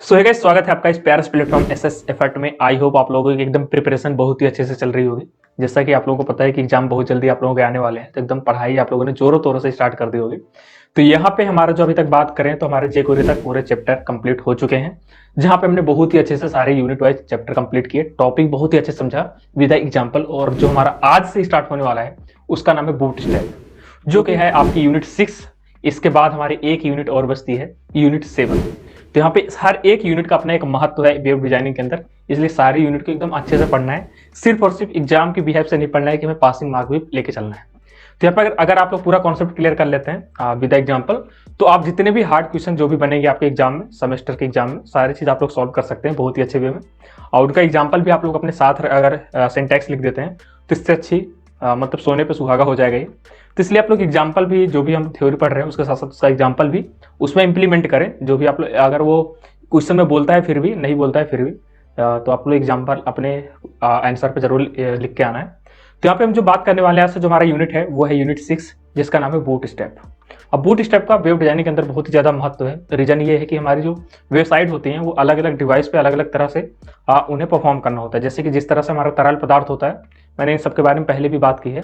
सो है गाइस, स्वागत है आपका इस प्यारे प्लेटफॉर्म एसएस एफर्ट में। आई होप आप लोगों की एकदम प्रिपरेशन बहुत ही अच्छे से चल रही होगी। जैसा कि आप लोगों को पता है कि एग्जाम बहुत जल्दी आप लोगों के आने वाले हैं, तो एकदम पढ़ाई आप लोगों ने जोरों तोरों से स्टार्ट कर दी होगी। तो यहाँ पे हमारा जो अभी तक बात करें तो हमारे जेकोरी तक पूरे चैप्टर कंप्लीट हो चुके हैं, जहाँ पे हमने बहुत ही अच्छे से सारे यूनिट वाइज चैप्टर कंप्लीट किए, टॉपिक बहुत ही अच्छे से समझा विद एग्जाम्पल। और जो हमारा आज से स्टार्ट होने वाला है उसका नाम है बूट स्ट्रैप, जो कि है आपकी यूनिट 6। इसके बाद हमारी एक यूनिट और बचती है, यूनिट 7। तो यहाँ पे हर एक यूनिट का अपना एक महत्व है वेब डिजाइनिंग के अंदर, इसलिए सारी यूनिट को एकदम अच्छे से पढ़ना है। सिर्फ और सिर्फ एग्जाम की बिहेव से नहीं पढ़ना है कि हमें पासिंग मार्क भी लेके चलना है। तो यहाँ पर अगर आप लोग पूरा कॉन्सेप्ट क्लियर कर लेते हैं विद एग्जाम्पल, तो आप जितने भी हार्ड क्वेश्चन जो भी बनेंगे आपके एग्जाम में, सेमेस्टर के एग्जाम में, सारी चीज आप लोग सॉल्व कर सकते हैं बहुत ही अच्छे वे में। और उनका एग्जाम्पल भी आप लोग अपने साथ अगर सिंटैक्स लिख देते हैं तो इससे अच्छी मतलब सोने पे सुहागा हो जाएगा ये। तो इसलिए आप लोग एग्जाम्पल भी, जो भी हम थ्योरी पढ़ रहे हैं उसके साथ साथ उसका एग्जाम्पल भी उसमें इंप्लीमेंट करें। जो भी आप लोग, अगर वो क्वेश्चन में बोलता है फिर भी, नहीं बोलता है फिर भी, तो आप लोग एग्जाम्पल अपने आंसर पे जरूर लिख के आना है। तो यहाँ पे हम जो बात करने वाले हैं, आज जो हमारा यूनिट है वो है यूनिट 6, जिसका नाम है बूट स्टेप। अब बूट स्टेप का वेब डिजाइनिंग के अंदर बहुत ही ज्यादा महत्व है। रीजन ये है कि हमारी जो वेबसाइट होती हैं वो अलग अलग डिवाइस पे अलग अलग तरह से उन्हें परफॉर्म करना होता है। जैसे कि जिस तरह से हमारा तरल पदार्थ होता है, मैंने इन सबके बारे में पहले भी बात की है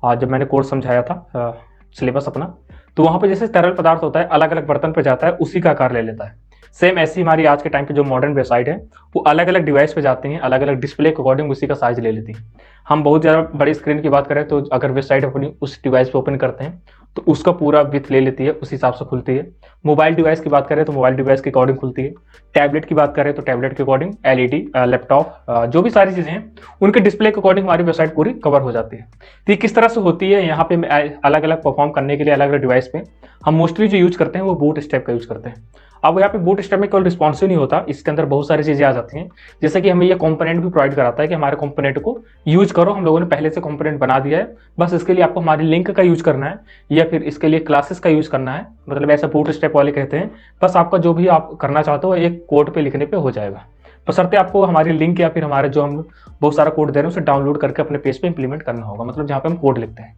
जब मैंने कोर्स समझाया था सिलेबस अपना। तो वहाँ पे जैसे तरल पदार्थ होता है अलग अलग बर्तन पे जाता है, उसी का आकार ले लेता है। सेम ऐसी हमारी आज के टाइम पे जो मॉडर्न वेबसाइट है वो अलग अलग डिवाइस पे जाती हैं, अलग अलग डिस्प्ले के अकॉर्डिंग उसी का साइज ले लेती हैं। हम बहुत ज़्यादा बड़ी स्क्रीन की बात करें तो अगर वेबसाइट अपनी उस डिवाइस पे ओपन करते हैं तो उसका पूरा विथ ले लेती है, उस हिसाब से खुलती है। मोबाइल डिवाइस की बात करें तो मोबाइल डिवाइस के अकॉर्डिंग खुलती है। टैबलेट की बात करें तो टैबलेट के अकॉर्डिंग, एलईडी, लैपटॉप, जो भी सारी चीज़ें हैं उनके डिस्प्ले के अकॉर्डिंग हमारी वेबसाइट पूरी कवर हो जाती है। तो ये किस तरह से होती है, यहाँ पे अलग अलग परफॉर्म करने के लिए अलग अलग डिवाइस पे हम मोस्टली जो यूज करते हैं वो बूट स्टेप का यूज करते हैं। अब यहाँ पे बूट स्टेप में केवल रिस्पॉन्सिव नहीं होता, इसके अंदर बहुत सारी चीजें आ जाती हैं। जैसे कि हमें ये कंपोनेंट भी प्रोवाइड कराता है कि हमारे कंपोनेंट को यूज करो, हम लोगों ने पहले से कंपोनेंट बना दिया है, बस इसके लिए आपको हमारी लिंक का यूज करना है या फिर इसके लिए क्लासेस का यूज करना है। मतलब ऐसा बूट स्टेप वाले कहते हैं, बस आपका जो भी आप करना चाहते हो एक कोड पे लिखने पे हो जाएगा। बशर्ते आपको हमारी लिंक या फिर हमारे जो हम बहुत सारा कोड दे रहे हैं उसे डाउनलोड करके अपने पेज पे इंप्लीमेंट करना होगा, मतलब जहाँ पे हम कोड लिखते हैं।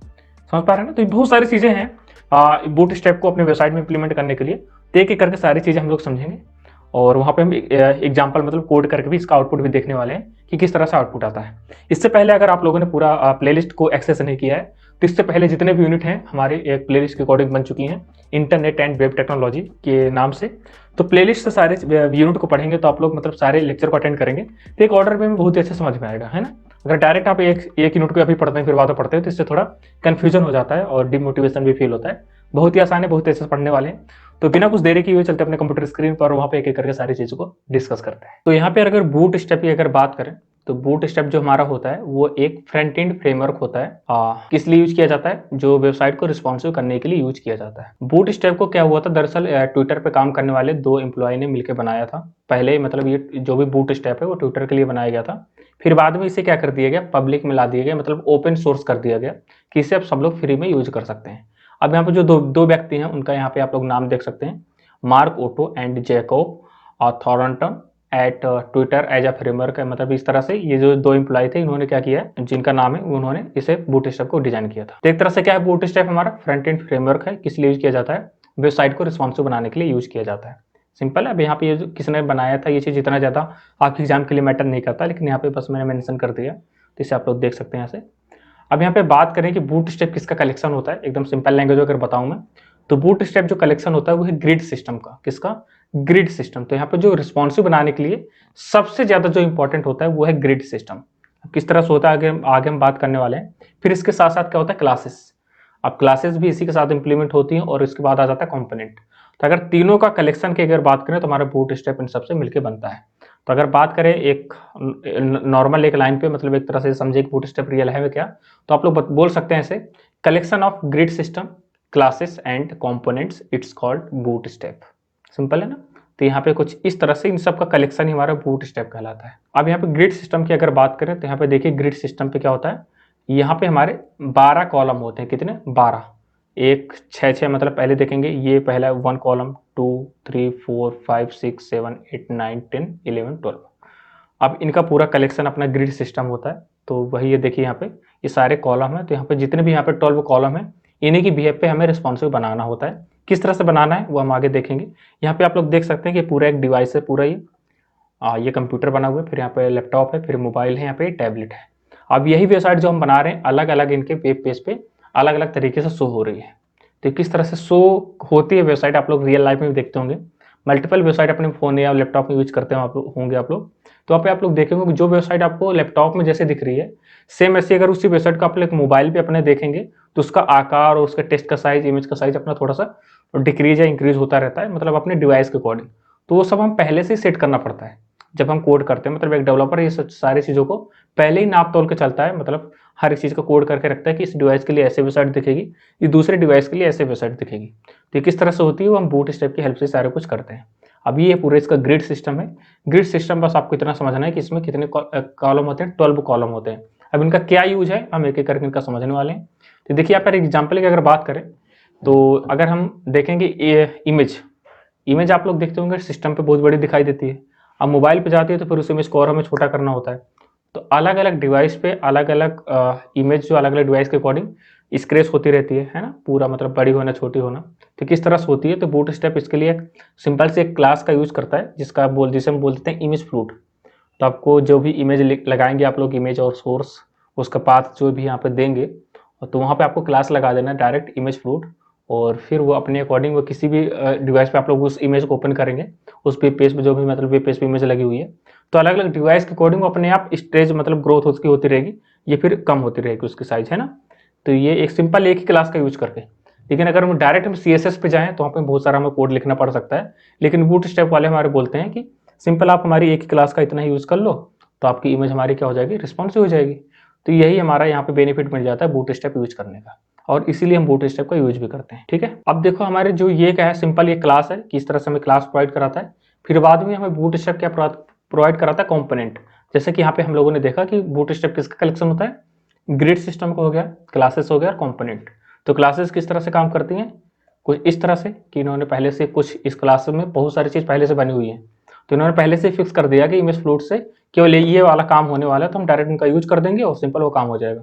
समझ पा रहे हैं ना? तो ये बहुत सारी चीजें हैं बूट स्टेप को अपने वेबसाइट में इंप्लीमेंट करने के लिए। तो एक एक करके सारी चीजें हम लोग समझेंगे और वहाँ पे हम एग्जाम्पल मतलब कोड करके भी इसका आउटपुट भी देखने वाले हैं कि किस तरह से आउटपुट आता है। इससे पहले अगर आप लोगों ने पूरा प्लेलिस्ट को एक्सेस नहीं किया है तो इससे पहले जितने भी यूनिट हैं हमारे एक प्लेलिस्ट के अकॉर्डिंग बन चुकी हैं, इंटरनेट एंड वेब टेक्नोलॉजी के नाम से। तो प्लेलिस्ट से सारे यूनिट को पढ़ेंगे तो आप लोग मतलब सारे लेक्चर को अटेंड करेंगे तो एक ऑर्डर में बहुत ही अच्छे समझ में आएगा, है ना। अगर डायरेक्ट आप एक यूनिट को अभी पढ़ते हैं फिर बाद में पढ़ते हैं तो इससे थोड़ा कन्फ्यूजन हो जाता है और डिमोटिवेशन भी फील होता है। बहुत ही आसान है, बहुत अच्छे से पढ़ने वाले हैं। तो बिना कुछ देरी किए हुए चलते अपने कंप्यूटर स्क्रीन पर, वहां पे एक एक करके सारी चीजों को डिस्कस करते हैं। तो यहाँ पे अगर बूट स्टेप की अगर बात करें तो बूट स्टेप जो हमारा होता है वो एक फ्रंट एंड फ्रेमवर्क होता है। किस लिए यूज किया जाता है? जो वेबसाइट को रिस्पॉन्सिव करने के लिए यूज किया जाता है। बूट स्टेप को क्या हुआ था, दरअसल ट्विटर पे काम करने वाले दो एम्प्लॉय ने मिलकर बनाया था। पहले मतलब ये जो भी बूट स्टेप है वो ट्विटर के लिए बनाया गया था, फिर बाद में इसे क्या कर दिया गया, पब्लिक में ला दिया गया, मतलब ओपन सोर्स कर दिया गया कि इसे आप सब लोग फ्री में यूज कर सकते हैं। अब यहाँ पे जो दो व्यक्ति हैं उनका यहाँ पे आप लोग नाम देख सकते हैं, मार्क ओटो एंड जैकोब और Thornton at Twitter as a framework है। मतलब इस तरह से ये जो दो एम्प्लॉय थे इन्होंने क्या किया है, जिनका नाम है, उन्होंने इसे बूटस्ट्रैप को डिजाइन किया था। तो एक तरह से क्या है, बूटस्ट्रैप हमारा फ्रंट एंड फ्रेमवर्क है। किस लिए यूज किया जाता है? वेबसाइट को रिस्पॉन्सिव बनाने के लिए यूज किया जाता है। सिंपल है। अब यहाँ पे ये किसने बनाया था, ये चीज इतना ज्यादा आपके एग्जाम के लिए मैटर नहीं करता, लेकिन यहाँ पे बस मैंने मेंशन कर दिया, तो इसे आप लोग देख सकते हैं यहाँ से। अब यहाँ पे बात करें कि बूटस्ट्रैप किसका कलेक्शन होता है, एकदम सिंपल लैंग्वेज अगर बताऊं मैं, तो बूटस्ट्रैप जो कलेक्शन होता है वो है ग्रिड सिस्टम का। किसका? Grid system. तो यहाँ पे जो रिस्पॉन्सिव बनाने के लिए सबसे ज्यादा जो इंपॉर्टेंट होता है वो है ग्रिड सिस्टम। किस तरह से होता है आगे हम बात करने वाले हैं। फिर इसके साथ साथ क्या होता है, क्लासेस। अब क्लासेस भी इसी के साथ इंप्लीमेंट होती हैं और इसके बाद आ जाता है कॉम्पोनेंट। तो अगर तीनों का कलेक्शन की अगर बात करें तो हमारा बूटस्ट्रैप इन सबसे मिलकर बनता है। तो अगर बात करें एक नॉर्मल एक लाइन पे, मतलब एक तरह से समझे कि बूटस्ट्रैप रियल है क्या, तो आप लोग बोल सकते हैं ऐसे, collection of grid system, classes and components, it's called bootstrap. Simple है ना। तो यहाँ पे कुछ इस तरह से इन सब का कलेक्शन ही हमारा बूटस्ट्रैप कहलाता है। अब यहाँ पे ग्रिड सिस्टम की अगर बात करें तो यहाँ पे देखिए ग्रिड सिस्टम पे क्या होता है, यहाँ पे हमारे 12 कॉलम होते हैं। कितने? 12। एक 6 मतलब पहले देखेंगे, ये पहला 1 कॉलम, 2 3 4 5 6 7 8 9 10 11 12। अब इनका पूरा कलेक्शन अपना ग्रिड सिस्टम होता है। तो वही ये देखिए यहाँ पे ये सारे कॉलम है। तो यहाँ पे जितने भी यहाँ पे 12 कॉलम है, इन्हीं की बिहेव पे हमें रिस्पॉन्सिव बनाना होता है किस तरह से बनाना है वो हम आगे देखेंगे। यहाँ पे आप लोग देख सकते हैं कि पूरा एक डिवाइस है, पूरा ये कंप्यूटर बना हुआ है, फिर यहाँ पे लैपटॉप है, फिर मोबाइल है, यहाँ पे टैबलेट है। अब यही वेबसाइट जो हम बना रहे हैं अलग अलग इनके वेब पेज पे अलग अलग तरीके से शो हो रही है। तो किस तरह से शो होती है वेबसाइट आप लोग रियल लाइफ में भी देखते होंगे। मल्टीपल वेबसाइट अपने फ़ोन या लैपटॉप में यूज करते होंगे आप लोग। तो वहाँ पे आप लोग देखेंगे कि जो वेबसाइट आपको लैपटॉप में जैसे दिख रही है, सेम ऐसी अगर उसी वेबसाइट को आप लोग मोबाइल पे अपने देखेंगे तो उसका आकार और उसका टेक्स्ट का साइज, इमेज का साइज अपना थोड़ा सा डिक्रीज या इंक्रीज होता रहता है, मतलब अपने डिवाइस के अकॉर्डिंग। तो वो सब हम पहले से ही सेट करना पड़ता है जब हम कोड करते हैं। मतलब एक डेवलपर ये सारी चीज़ों को पहले ही नाप तोल के चलता है, मतलब हर एक चीज़ का कोड करके रखता है कि इस डिवाइस के लिए ऐसे वेबसाइट दिखेगी, ये दूसरे डिवाइस के लिए ऐसे वेबसाइट दिखेगी। तो किस तरह से होती है वो हम बूट स्टेप की हेल्प से सारा कुछ करते हैं। अब ये पूरे इसका ग्रिड सिस्टम है। ग्रिड सिस्टम बस आपको इतना समझना है कि इसमें कितने कॉलम होते हैं, 12 कॉलम होते हैं। अब इनका क्या यूज है हम एक एक करके इनका समझने वाले हैं। तो देखिए यहाँ पर एग्जाम्पल की अगर बात करें तो अगर हम देखेंगे इमेज इमेज आप लोग देखते होंगे सिस्टम पे बहुत बड़ी दिखाई देती है। अब मोबाइल पे जाती है तो फिर उस इमेज को और हमें छोटा करना होता है। तो अलग अलग डिवाइस पे अलग अलग इमेज जो अलग अलग डिवाइस के अकॉर्डिंग स्क्रेच होती रहती है ना, पूरा मतलब बड़ी होना छोटी होना। तो किस तरह से होती है, तो बूट स्टेप इसके लिए एक सिंपल से एक क्लास का यूज करता है जिसे हम बोलते हैं इमेज फ्लूट। तो आपको जो भी इमेज लगाएंगे आप लोग, इमेज और सोर्स उसका पाथ जो भी यहाँ पे देंगे, तो वहाँ पे आपको क्लास लगा देना है डायरेक्ट इमेज फ्लूट। और फिर वो अपने अकॉर्डिंग वो किसी भी डिवाइस पे आप लोग उस इमेज को ओपन करेंगे, उस वेब पेज पे जो भी मतलब वेब पेज पे इमेज लगी हुई है, तो अलग अलग डिवाइस के अकॉर्डिंग वो अपने आप स्टेज मतलब ग्रोथ उसकी होती रहेगी, ये फिर कम होती रहेगी उसकी साइज, है ना। तो ये एक सिंपल एक ही क्लास का यूज करके। लेकिन अगर हम डायरेक्ट हम CSS पे जाएँ तो वहाँ पे बहुत सारा हमें कोड लिखना पड़ सकता है। लेकिन बूट स्टेप वाले हमारे बोलते हैं कि सिंपल आप हमारी एक ही क्लास का इतना ही यूज़ कर लो, तो आपकी इमेज हमारी क्या हो जाएगी, रिस्पॉन्सिव हो जाएगी। तो यही हमारा यहाँ पे बेनिफिट मिल जाता है बूट स्टेप यूज करने का, और इसीलिए हम बूट स्टेप का यूज भी करते हैं। ठीक है, अब देखो हमारे जो ये क्या है, सिंपल ये क्लास है, किस तरह से हमें क्लास प्रोवाइड कराता है। फिर बाद में हमें बूट स्टेप क्या प्रोवाइड कराता है, कॉम्पोनेंट। जैसे कि यहाँ पे हम लोगों ने देखा कि बूट स्टेप किसका कलेक्शन होता है, ग्रिड सिस्टम का हो गया, क्लासेस हो गया और कॉम्पोनेंट। तो क्लासेस किस तरह से काम करती हैं, कुछ इस तरह से कि इन्होंने पहले से कुछ इस क्लास में बहुत सारी चीज़ पहले से बनी हुई है, तो इन्होंने पहले से फिक्स कर दिया कि इमेज फ्लूट से केवल ये वाला काम होने वाला है, तो हम डायरेक्ट उनका यूज कर देंगे और सिंपल वो काम हो जाएगा।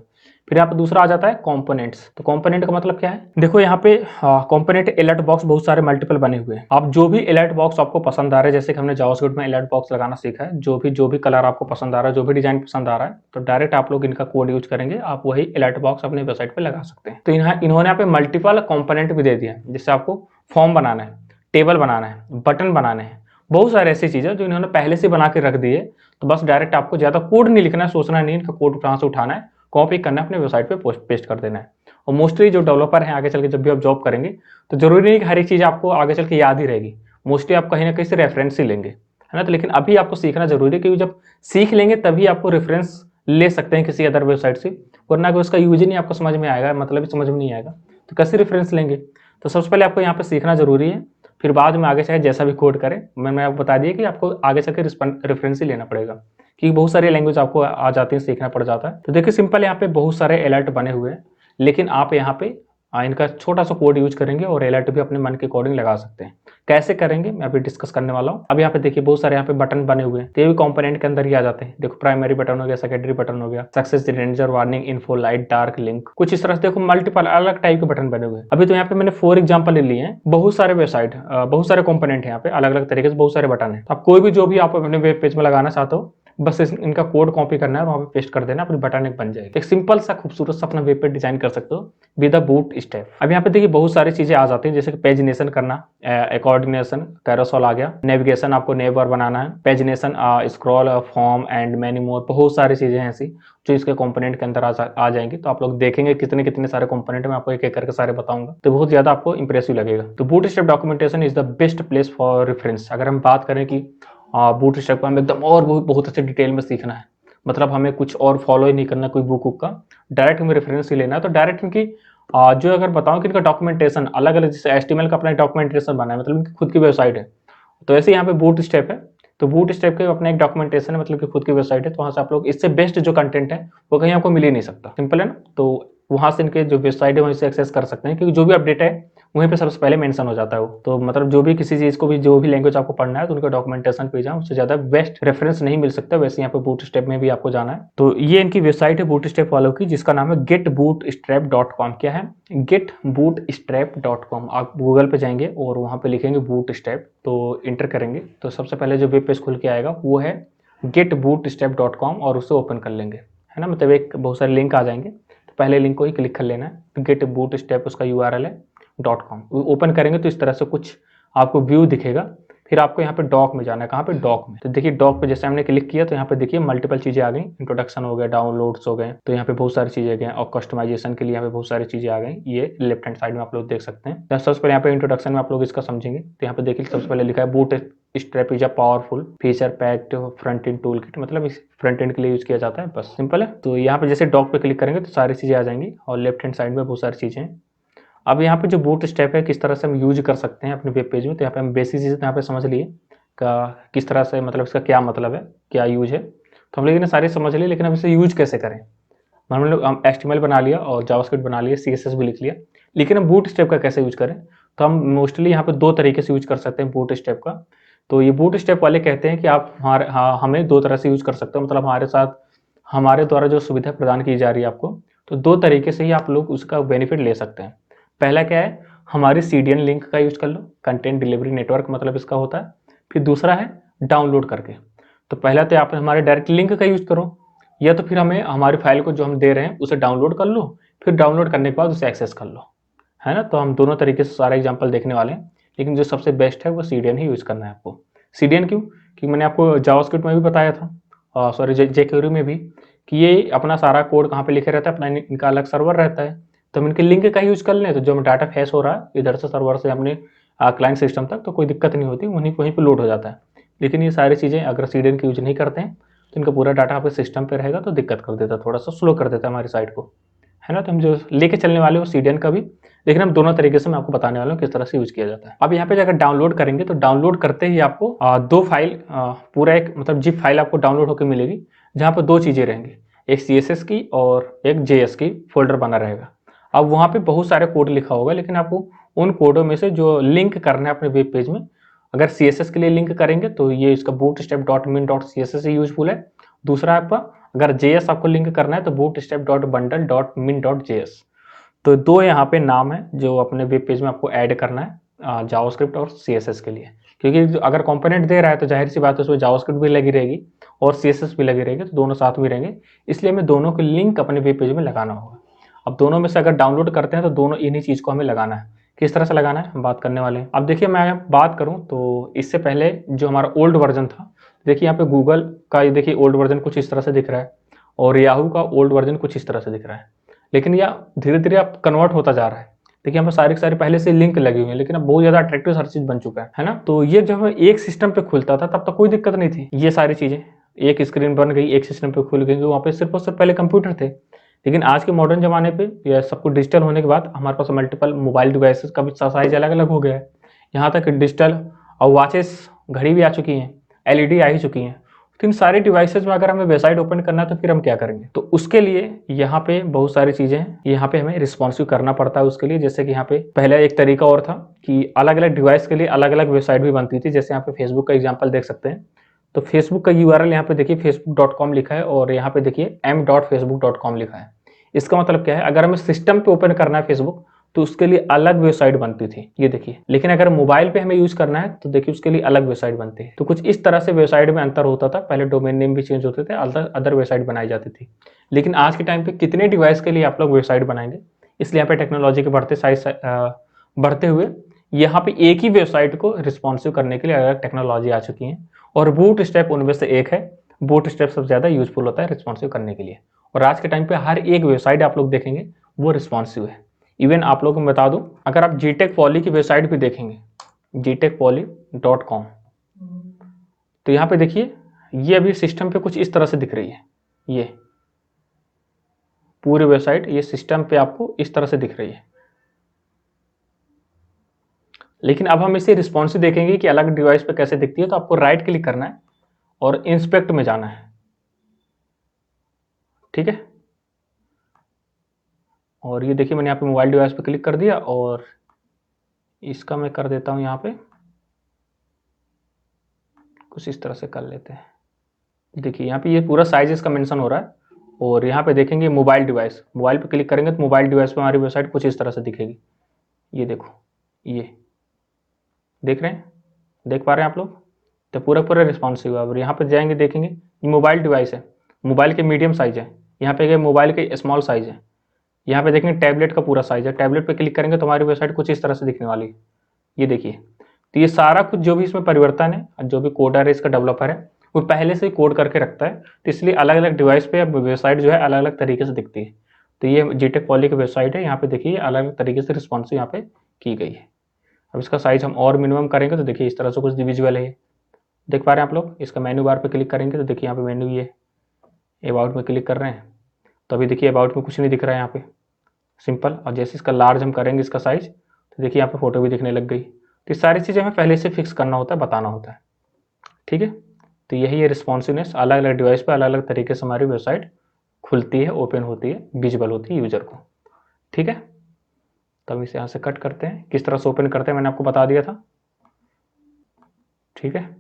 फिर यहाँ पे दूसरा आ जाता है कंपोनेंट्स। तो कंपोनेंट का मतलब क्या है, देखो यहाँ पे कंपोनेंट अलर्ट बॉक्स बहुत सारे मल्टीपल बने हुए हैं। आप जो भी अलर्ट बॉक्स आपको पसंद आ रहा है, जैसे कि हमने जावास्क्रिप्ट में अलर्ट बॉक्स लगाना सीखा है, जो भी कलर आपको पसंद आ रहा है, जो भी डिजाइन पसंद आ रहा है, तो डायरेक्ट आप लोग इनका कोड यूज करेंगे, आप वही अलर्ट बॉक्स अपने वेबसाइट पे लगा सकते हैं। तो इन्होंने यहाँ पे मल्टीपल कंपोनेंट भी दे दिया है, जिससे आपको फॉर्म बनाना है, टेबल बनाना है, बटन बनाने हैं, बहुत सारे ऐसी चीजें जो इन्होंने पहले से बना के रख दी है। तो बस डायरेक्ट आपको ज्यादा कोड नहीं लिखना है, सोचना नहीं इनका कोड कहाँ से उठाना है, कॉपी करना है, अपने वेबसाइट पे पेस्ट कर देना है। और मोस्टली जो डेवलपर हैं आगे चल के जब भी आप जॉब करेंगे तो जरूरी नहीं कि हर एक चीज़ आपको आगे चल के याद ही रहेगी, मोस्टली आप कहीं ना कहीं से रेफरेंस ही लेंगे, है ना। तो लेकिन अभी आपको सीखना जरूरी है, क्योंकि जब सीख लेंगे तभी आपको रेफरेंस ले सकते हैं किसी अदर वेबसाइट से, वरना कि उसका यूज ही नहीं आपको समझ में आएगा, मतलब ही समझ में नहीं आएगा, तो कैसे रेफरेंस लेंगे। तो सबसे पहले आपको यहाँ पे सीखना जरूरी है, फिर बाद में आगे चाहे जैसा भी कोड करें। मैंने आपको बता दिया कि आपको आगे चल के रेफरेंस ही लेना पड़ेगा, क्योंकि बहुत सारी लैंग्वेज आपको आ जाती है, सीखना पड़ जाता है। तो देखिए सिंपल यहाँ पे बहुत सारे अलर्ट बने हुए हैं, लेकिन आप यहाँ पे इनका छोटा सा कोड यूज करेंगे और अलर्ट भी अपने मन के अकॉर्डिंग लगा सकते हैं। कैसे करेंगे मैं अभी डिस्कस करने वाला हूँ। अब यहाँ पे देखिए बहुत सारे यहाँ पे बटन बने हुए हैं, तो ये भी कंपोनेंट के अंदर ही आ जाते हैं। देखो प्राइमरी बटन हो गया, सेकेंडरी बटन हो गया, success ranger, warning, info, light, dark, link, कुछ इस तरह से देखो मल्टीपल अलग टाइप के बटन बने हुए हैं। अभी तो यहाँ पे मैंने 4 एग्जाम्पल ले लिए हैं, बहुत सारे वेबसाइट बहुत सारे कंपोनेंट है यहाँ पे, अलग अलग तरीके से बहुत सारे बटन है। आप कोई भी जो भी आप अपने वेब पेज में लगाना चाहते हो, बस इनका कोड कॉपी करना है और वहाँ पे पेस्ट कर देना, अपनी बटन एक बन जाएगी। एक सिंपल सा खूबसूरत सा अपना वेब पेज डिजाइन कर सकते हो विद द बूट स्टेप। अब यहाँ पे देखिए बहुत सारी चीजें आ जाती हैं, जैसे कि पेजिनेशन करना, कोऑर्डिनेशन, कैरोसेल आ गया, नेविगेशन आपको नेव बार बनाना है, pagination, scroll, form and many more, बहुत सारी चीजें हैं ऐसी जो इसके कंपोनेंट के अंदर आ जाएंगी। तो आप लोग देखेंगे कितने कितने सारे कंपोनेंट मैं आपको एक एक करके सारे बताऊंगा, तो बहुत ज्यादा आपको इंप्रेसिव लगेगा। तो boot step documentation is the best place for reference. अगर हम बात करें कि बूट स्ट्रैप को हमें एकदम और बहुत अच्छे डिटेल में सीखना है, मतलब हमें कुछ और फॉलो ही नहीं करना कोई बुक का, डायरेक्ट हमें रेफरेंस ही लेना है, तो डायरेक्ट इनकी जो अगर बताऊं कि इनका डॉक्यूमेंटेशन अलग अलग, जैसे HTML का अपना डॉक्यूमेंटेशन बना है, मतलब इनकी खुद की वेबसाइट है, तो ऐसे यहाँ पे बूट स्टेप है, तो बूट स्टेप के अपना एक डॉक्यूमेंटेशन है, मतलब कि खुद की वेबसाइट है, तो वहाँ से आप लोग इससे बेस्ट जो कंटेंट है वो कहीं आपको मिल ही नहीं सकता, सिंपल है ना। तो वहाँ से इनके जो वेबसाइट है वहीं से एक्सेस कर सकते हैं, क्योंकि जो भी अपडेट है वहीं पे सबसे पहले मेंशन हो जाता है वो। तो मतलब जो भी किसी चीज़ को भी, जो भी लैंग्वेज आपको पढ़ना है तो उनका डॉक्यूमेंटेशन पे जाओ, उससे ज़्यादा बेस्ट रेफरेंस नहीं मिल सकता। वैसे यहाँ पे बूटस्ट्रैप में भी आपको जाना है। तो ये इनकी वेबसाइट है बूटस्ट्रैप वालों की, जिसका नाम है getbootstrap.com। क्या है? getbootstrap.com। आप गूगल पे जाएंगे और वहाँ पे लिखेंगे बूटस्ट्रैप, तो इंटर करेंगे तो सबसे पहले जो वेब पेज खुल के आएगा वो है getbootstrap.com, और उसे ओपन कर लेंगे, है ना। मतलब एक बहुत सारे लिंक आ जाएंगे, तो पहले लिंक को ही क्लिक कर लेना है। तो गेट बूट स्टेप उसका URL है .com। ओपन करेंगे तो इस तरह से कुछ आपको व्यू दिखेगा। फिर आपको यहाँ पे डॉक में जाना है। कहाँ पे? डॉक में। तो देखिए डॉक पे जैसे हमने क्लिक किया तो यहाँ पे देखिए मल्टीपल चीज़ें आ गई। इंट्रोडक्शन हो गया, डाउनलोड्स हो गए, तो यहाँ पे बहुत सारी चीज़ें गए, और कस्टमाइजेशन के लिए यहाँ पे बहुत सारी चीज़ें आ गई। ये लेफ्ट हैंड साइड में आप लोग देख सकते हैं। तो सबसे पहले यहाँ पे इंट्रोडक्शन में आप लोग इसका समझेंगे। तो यहाँ पे देखिए सबसे पहले लिखा है boot strap is a powerful feature packed front end tool kit. मतलब इस फ्रंट एंड के लिए यूज किया जाता है, बस सिंपल है। तो यहाँ पे जैसे डॉक पे क्लिक करेंगे तो सारी चीज़ें आ जाएंगी, और लेफ्ट हैंड साइड में बहुत सारी चीज़ें हैं। अब यहाँ पे जो बूट स्टेप है किस तरह से हम यूज कर सकते हैं अपने वेब पेज में, तो यहाँ पे हम बेसिक चीज़ यहाँ पे समझ लिए का किस तरह से, मतलब इसका क्या मतलब है, क्या यूज है। तो हम लोग ने सारे समझ लिए, लेकिन अब इसे यूज कैसे करें। हम लोग HTML बना लिया और जावास्क्रिप्ट बना लिया, CSS भी लिख लिया, लेकिन हम बूट स्टेप का कैसे यूज करें। तो हम मोस्टली यहाँ पे 2 तरीके से यूज कर सकते हैं बूट स्टेप का। तो ये बूट स्टेप वाले कहते हैं कि आप हमें 2 तरह से यूज कर सकते हो। मतलब हमारे साथ, हमारे द्वारा जो सुविधा प्रदान की जा रही है आपको, तो 2 तरीके से ही आप लोग उसका बेनिफिट ले सकते हैं। पहला क्या है? हमारी CDN लिंक का यूज कर लो, कंटेंट डिलीवरी नेटवर्क मतलब इसका होता है। फिर दूसरा है डाउनलोड करके। तो पहला तो आप हमारे डायरेक्ट लिंक का यूज करो, या तो फिर हमें हमारी फाइल को जो हम दे रहे हैं उसे डाउनलोड कर लो, फिर डाउनलोड करने के बाद उसे एक्सेस कर लो, है ना। तो हम दोनों तरीके से सारा एग्जांपल देखने वाले हैं, लेकिन जो सबसे बेस्ट है वो CDN ही यूज करना है आपको। CDN क्यों? क्योंकि मैंने आपको जावास्क्रिप्ट में भी बताया था, सॉरी jQuery में भी, कि ये अपना सारा कोड कहाँ पे लिखे रहता है, अपना इनका अलग सर्वर रहता है। तो हम इनके लिंक का यूज कर लें तो जो डाटा फैच हो रहा है इधर से सर्वर से अपने क्लाइंट सिस्टम तक, तो कोई दिक्कत नहीं होती, वहीं वहीं पर लोड हो जाता है। लेकिन ये सारी चीज़ें अगर CDN का यूज नहीं करते हैं तो इनका पूरा डाटा आपके सिस्टम पे रहेगा, तो दिक्कत कर देता है, थोड़ा सा स्लो कर देता है हमारी साइट को, है ना। तो हम जो लेके चलने वाले हो CDN का भी, लेकिन हम दोनों तरीके से मैं आपको बताने वाला हूँ किस तरह से यूज किया जाता है। अब यहाँ पे अगर डाउनलोड करेंगे तो डाउनलोड करते ही आपको 2 फाइल, पूरा एक मतलब जिप फाइल आपको डाउनलोड होकर मिलेगी, जहाँ पर 2 चीज़ें रहेंगी, एक CSS की और एक JS की फोल्डर बना रहेगा। अब वहाँ पे बहुत सारे कोड लिखा होगा, लेकिन आपको उन कोडों में से जो लिंक करना है अपने वेब पेज में, अगर CSS के लिए लिंक करेंगे तो ये इसका bootstrap.min.css ही यूजफुल है। दूसरा आपका अगर JS आपको लिंक करना है तो bootstrap.bundle.min.js। तो 2 यहाँ पे नाम है जो अपने वेब पेज में आपको ऐड करना है जावास्क्रिप्ट और CSS के लिए। क्योंकि अगर कंपोनेंट दे रहा है तो जाहिर सी बात है उसमें जावास्क्रिप्ट भी लगी रहेगी और CSS भी लगी रहेगी, तो दोनों साथ में रहेंगे। इसलिए हमें दोनों के लिंक अपने वेब पेज में लगाना होगा। अब दोनों में से अगर डाउनलोड करते हैं तो दोनों इन्हीं चीज़ को हमें लगाना है। किस तरह से लगाना है हम बात करने वाले हैं। अब देखिए मैं बात करूं तो इससे पहले जो हमारा ओल्ड वर्जन था, देखिए यहाँ पे गूगल का, ये देखिए ओल्ड वर्जन कुछ इस तरह से दिख रहा है, और याहू का ओल्ड वर्जन कुछ इस तरह से दिख रहा है। लेकिन यह धीरे धीरे अब कन्वर्ट होता जा रहा है। देखिए यहाँ पे सारी सारी पहले से लिंक लगी हुई है, लेकिन अब बहुत ज़्यादा अट्रैक्टिव हर चीज़ बन चुका है ना। तो ये जब एक सिस्टम पे खुलता था तब तक कोई दिक्कत नहीं थी, ये सारी चीज़ें एक स्क्रीन बन गई, एक सिस्टम पे खुल गई, वहाँ पे सिर्फ और सिर्फ पहले कंप्यूटर थे। लेकिन आज के मॉडर्न ज़माने पे या सब कुछ डिजिटल होने के बाद हमारे पास मल्टीपल मोबाइल डिवाइसेस का भी साइज अलग अलग हो गया है। यहाँ तक डिजिटल और वॉचेस, घड़ी भी आ चुकी हैं, LED आ ही चुकी हैं। तो इन सारे डिवाइसेज में अगर हमें वेबसाइट ओपन करना है तो फिर हम क्या करेंगे। तो उसके लिए यहाँ पे बहुत सारी चीज़ें हैं, यहाँ पे हमें रिस्पॉन्सिव करना पड़ता है उसके लिए। जैसे कि यहाँ पे पहले एक तरीका और था कि अलग अलग डिवाइस के लिए अलग अलग वेबसाइट भी बनती थी। जैसे यहाँ पे फेसबुक का एग्जाम्पल देख सकते हैं। तो फेसबुक का URL यहाँ पे देखिए facebook.com लिखा है, और यहाँ पे देखिए m.facebook.com लिखा है। इसका मतलब क्या है, अगर हमें सिस्टम पे ओपन करना है फेसबुक तो उसके लिए अलग वेबसाइट बनती थी, ये देखिए। लेकिन अगर मोबाइल पे हमें यूज करना है तो देखिए उसके लिए अलग वेबसाइट बनती है। तो कुछ इस तरह से वेबसाइट में अंतर होता था। पहले डोमेन नेम भी चेंज होते थे, अदर वेबसाइट बनाई जाती थी। लेकिन आज के टाइम पे कितने डिवाइस के लिए आप लोग वेबसाइट बनाएंगे, इसलिए यहाँ पे टेक्नोलॉजी के बढ़ते हुए यहाँ पे एक ही वेबसाइट को रिस्पॉन्सिव करने के लिए अलग टेक्नोलॉजी आ चुकी है, और बूट स्टेप उनमें से एक है। बूट स्टेप सबसे ज़्यादा यूजफुल होता है रिस्पॉन्सिव करने के लिए, और आज के टाइम पे हर एक वेबसाइट आप लोग देखेंगे वो रिस्पॉन्सिव है। इवन आप लोगों को बता दूं, अगर आप GTech Poly की वेबसाइट भी देखेंगे, gtechpoly.com, तो यहाँ पे देखिए ये अभी सिस्टम पे कुछ इस तरह से दिख रही है। ये पूरी वेबसाइट ये सिस्टम पे आपको इस तरह से दिख रही है। लेकिन अब हम इसे रिस्पॉन्सिव देखेंगे कि अलग डिवाइस पे कैसे दिखती है। तो आपको राइट क्लिक करना है और इंस्पेक्ट में जाना है, ठीक है। और ये देखिए मैंने यहाँ पे मोबाइल डिवाइस पे क्लिक कर दिया, और इसका मैं कर देता हूँ यहाँ पे, कुछ इस तरह से कर लेते हैं। देखिए यहाँ पे ये पूरा साइज इसका मेंशन हो रहा है, और यहाँ पे देखेंगे मोबाइल डिवाइस, मोबाइल पे क्लिक करेंगे तो मोबाइल डिवाइस पे हमारी वेबसाइट कुछ इस तरह से दिखेगी। ये देखो, ये देख रहे हैं, देख पा रहे हैं आप लोग? तो पूरा पूरा रिस्पॉन्सिव है। और यहाँ पे जाएंगे देखेंगे ये मोबाइल डिवाइस है, मोबाइल के मीडियम साइज है, यहाँ पे मोबाइल के स्मॉल साइज है, यहाँ पे देखेंगे टैबलेट का पूरा साइज है। टैबलेट पे क्लिक करेंगे तो हमारी वेबसाइट कुछ इस तरह से दिखने वाली है। ये देखिए, तो ये सारा कुछ जो भी इसमें परिवर्तन है, जो भी कोडर है, इसका डेवलपर है, वो पहले से ही कोड करके रखता है। तो इसलिए अलग अलग डिवाइस पे वेबसाइट जो है अलग अलग तरीके से दिखती है। तो ये जीटेक पॉली की वेबसाइट है, यहाँ पे देखिए अलग अलग तरीके से रिस्पॉन्सिव यहाँ पे की गई है। अब इसका साइज हम और मिनिमम करेंगे तो देखिए इस तरह से कुछ विजुअल है, देख पा रहे हैं आप लोग? इसका मेन्यू बार पे क्लिक करेंगे तो देखिए यहाँ पे मेन्यू, ये अबाउट में क्लिक कर रहे हैं तो अभी देखिए अबाउट में कुछ नहीं दिख रहा है यहाँ पे, सिंपल। और जैसे इसका लार्ज हम करेंगे इसका साइज, तो देखिए यहाँ पे फोटो भी दिखने लग गई। तो ये सारी चीज़ें हमें पहले से फिक्स करना होता है, बताना होता है, ठीक है। तो यही है रिस्पॉन्सिवनेस, अलग अलग डिवाइस पे अलग अलग तरीके से हमारी वेबसाइट खुलती है, ओपन होती है, विजिबल होती है यूजर को, ठीक है। तब इसे यहाँ से कट करते हैं, किस तरह से ओपन करते हैं मैंने आपको बता दिया था, ठीक है।